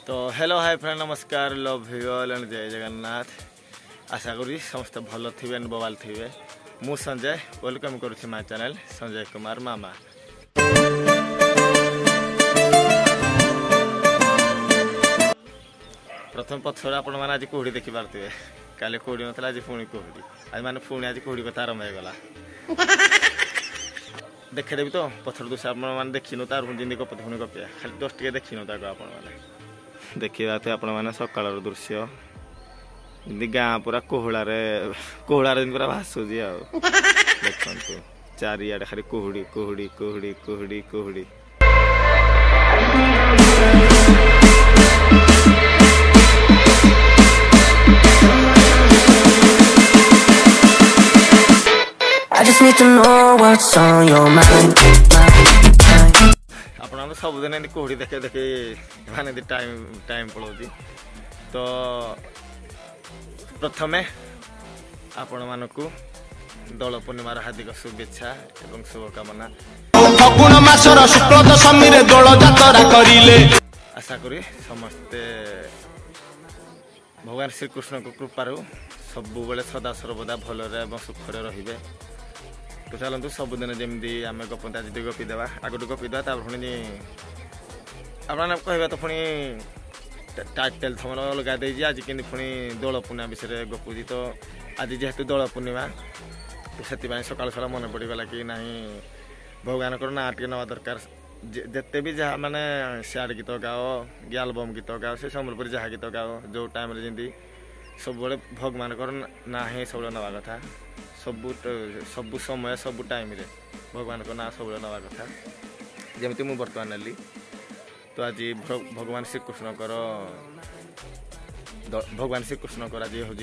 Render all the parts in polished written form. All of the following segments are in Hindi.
तो हेलो हाय फ्रेंड नमस्कार लव यू ऑल एंड जय जगन्नाथ। आशा करी समस्त भल थे बवाल थे। मु संजय वेलकम करुँच माय चैनल संजय कुमार मामा। प्रथम पक्षर आपण मैंने आज कुहुड़ी देखी पारे। काले कुहुड़ी ना आज पुणी कुहुड़ी आज मैंने पुणी आज कुहुड़ी कथा आरंभ होगला। देखेदेवी तो पथर दूसरे आपने देखिनु तार जिंदगी गप पुणी गपिया खाली जस्ट टे देखिनु ताको आपण मैंने देखा थे आपण मैंने सकाल दृश्य जमी गाँ पूरा कोहलार पूरा भासुची आ देखु चारिआडे खाली कुहुड़ी कुहुड़ी कुहुड़ी कुहुड़ी कुहुड़ी। I just need to know what's on your mind. आपण सबुदिन कुहुड़ी देखे देखे माने टाइम पड़ोची। तो प्रथमे आपण मानकु दोल पूर्णिमार हार्दिक शुभेच्छा एवं शुभकामना। फगुण मासर शुक्ल दशमी रे दोल जातरा करिले। आशा करी समस्ते भगवान श्रीकृष्ण को कृपारू सबु बेले सदा सर्वदा भलरे एवं सुखरे रहिबे। तो चलतु सबुदिन जमी आम गपते आज गपीदेवा आगु गपीदेवा पुणी आपने कह तो पुणी टाइटल थमल अलग देजी आज कि पुणी दोल पूर्णिमा विषय गपुची। तो आज जेहेतु दोल पूर्णिमा तो से सकाल सकाल मन पड़गला कि ना भगवान ना टे नवा दरकार जिते भी जहाँ माने सैड गीत गाओ कि आलबम गीत गाओ से सम्बलपुरी जहाँ गीत गाओ जो टाइम जमी सब भगवान ना ही सब नवा कथा सबु समय सबु टाइम रे भगवान को ना सब नवा कथा जमी मुझे बर्तमान नेली। तो आज भगवान श्रीकृष्ण आज हूँ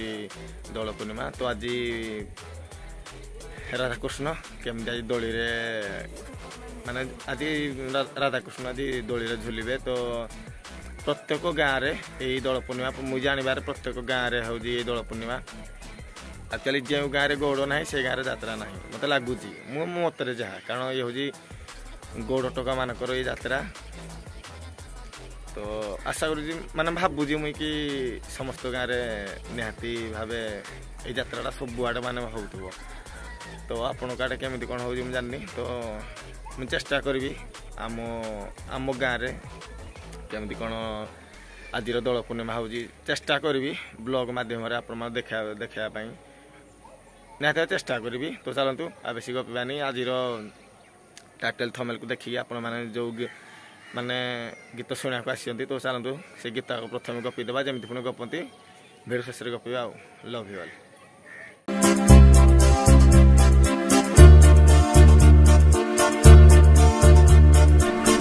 दोल पूर्णिमा। तो आज राधाकृष्ण केमती आज दोली रे माने आज राधाकृष्ण आज दोली रे झुलिबे। तो प्रत्येक गाँव रे यही दोल पूर्णिमा मुझे जानवर प्रत्येक गाँव रे हूँ दोल पूर्णिमा। एक्चुअली जो गाँव में गौड़ ना से गाँव में जात्रा ना मत लगुच मो मतरे जहाँ कारण ये हूँ गौड़ टका मानकर ये जात्रा। तो आशा करुँगी माने भावुची मुई कि समस्त गाँव में निहाती भाव ये जात्रा सबुआड़े माने हो। तो आपण आड़े केमी कौन हो जानी। तो मुझे चेष्टा करी आम गाँव में केमी कौन आज दोल पूर्णिमा हो चेष्टा करी ब्लॉग माध्यम आप देखापी निहत चेष्टा करी। तो चलतु आ बेसी गपीबानी आज टाइटल थंबनेल को देखिए आपण मैंने जो माने गीत शुणा आसती। तो चलतु से गीत को प्रथम गपीदेवा जमी पुणी गपती भिडियो शेष गपीवा। Love you all.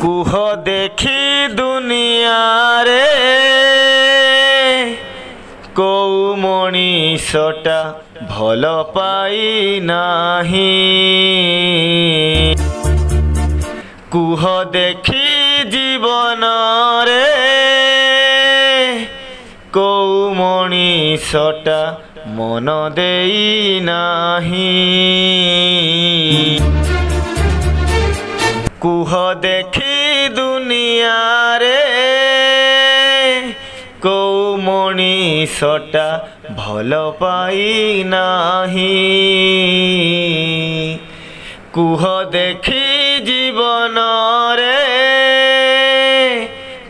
कुह देखी दुनिया रे कौ मनीषटा भल पाई नाही। कुह देखी जीवन रे कौ मनीषटा मन देई नाही। कुह देखी दुनिया रे कौ मनीषटा भल पाई नाही। कुह देखी जीवन रे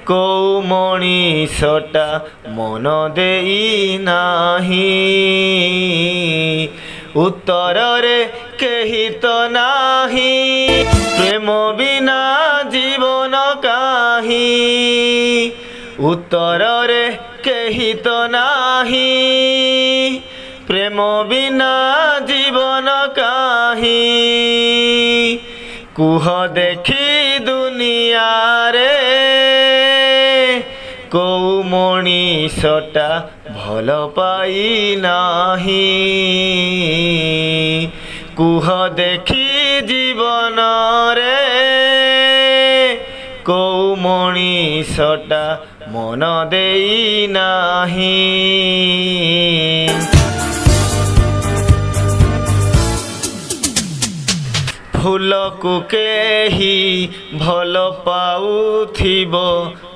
कौ मनीषटा मन देई नाही। उत्तर रे केही तो नाही प्रेम बिना जीवन काहि। उत्तर रे केही तो नाही प्रेम बिना जीवन काहि। कुह देखी दुनिया रे कौ मनीषटा भल पाई नाही। कुह देखी जीवन रे कौ मनीषटा मन देई नाही। फूल को केही भल पाउथिबो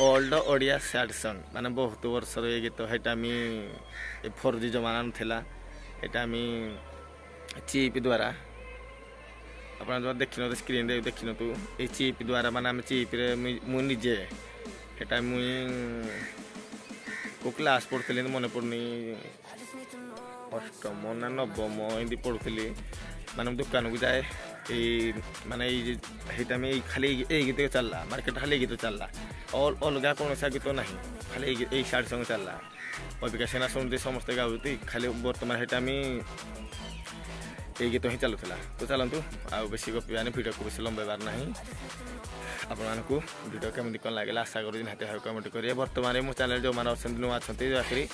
ओल्ड ओडिया सैड सॉन्ग माने बहुत वर्षर ये गीत हेटा मी 4G जमाना थिला एटा मी चिप द्वारा अपन जो देखिनो स्क्रीन रे देखिनो तू ए चिप द्वारा माने हम चिप रे मु निजे हेटा मुई को क्लास पढ़तली मने पड़नी अष्टम ना नवम एमती पढ़ुली माने दुकान को जाए माने में खाली गीत चलला मार्केट खाली गीत चलला और अलग कौन सा गीत ना खाली यही सैड सॉन्ग चलला अबिका सेना सुनते समस्ते गाँति खाली बर्तमान हेटा में यही गीत ही चलुला तो चलतु आउ बेसी गपानी भिडियो को बेसी लंबाइबार ना आपण मानकु वीडियो केमती कौन लगे आशा करूँ निहाती भाव कमेंट करेंगे बर्तमान मो चैनल जो मैंने अच्छा नुआ अच्छा दयाकोरी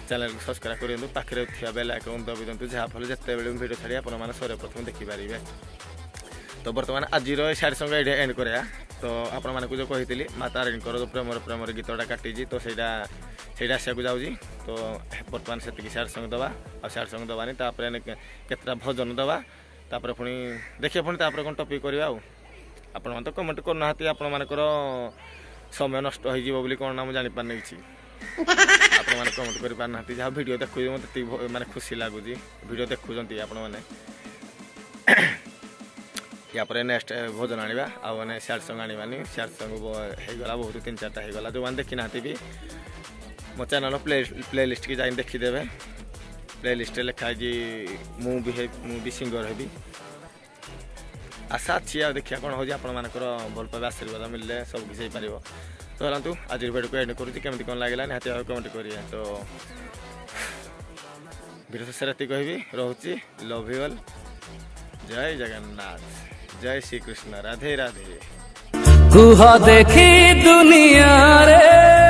चैनल को सब्सक्राइब करूँ पाखे थी बेल आइकन दबी दिंतु जहाँफल जिते बड़े वीडियो छाड़ी आपने सर्वप्रथम देखिपारे तो बर्तमान आज सैड सॉन्ग ये एंड कराया तो आपण मानक जो कही माता राणीकर जो प्रेमर प्रेमर गीतटा काटी तो सहीटा आसा जाऊँगी तो बर्तमान से सैड सॉन्ग दवा आ सैड सॉन्ग दबानी केतटा भजन दवा तापर पुणी देखिए पुणी तापर कौन टॉपिक करवा आपण तो कमेंट करना आपण मानकर समय नष्ट हो कौन ना मुझे जापार नहीं आपण मैंने कमेंट कर पारना जहाँ वीडियो देखु मत माने खुशी लगुच वीडियो देखुंत आपण मैंने यापर नेक्स्ट भोजन आने आने सैड सॉन्ग आनी सैड सॉन्ग होगला बहुत 3-4टा होगला जो मैंने देखी ना भी मो चैनल प्ले लिस्ट की जाए देखीदे प्ले लिस्ट लिखाई मुझे सिंगर हेबी आशा अच्छी आ देखिए कौन हो आपर भल पाइबा आशीर्वाद मिलले सब किसी हो पार तो चलतु आज वीडियो को एंड करुँच केमती कौन लगे निहाती भाव कमेंट करेंगे तो वीडियो शेष राति कहि रोची लव यू ऑल जय जगन्नाथ जय श्री कृष्ण राधे राधे कुह देखी दुनिया रे।